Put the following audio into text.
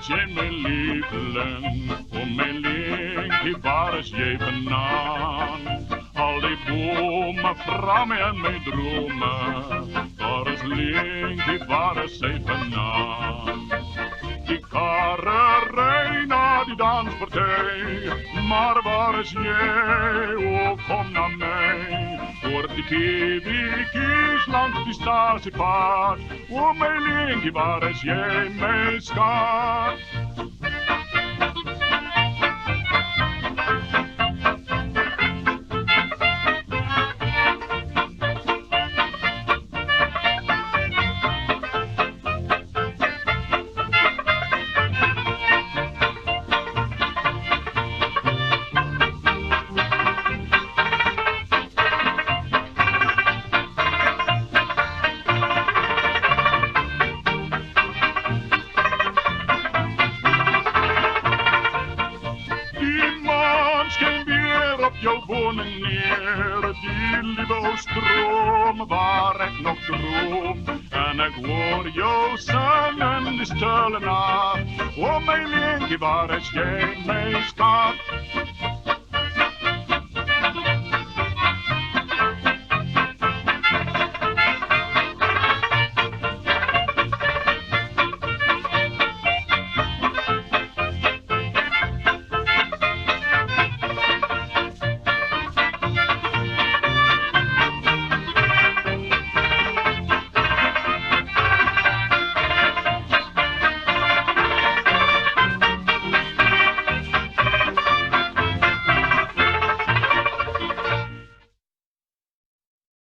is jij mijn lieveling? O mijn linkie, waar is jij vandaan? Al die bomen, vrouwen en mijn dromen. Waar is linkie, waar is zij vandaan? Die karrerij naar die danspartij. Maar waar is jij? Oh, kom naar mij. Voor die kiewiekies langs die statiepaard. Oh, mijn linkie, waar is jij, mijn schat? Scheen weer op jouw woning neer, die lieve stroom waar ik nog droom. En ik hoor jou zingen die stille nacht. O mijn linkie, waar is jij, mijn schat?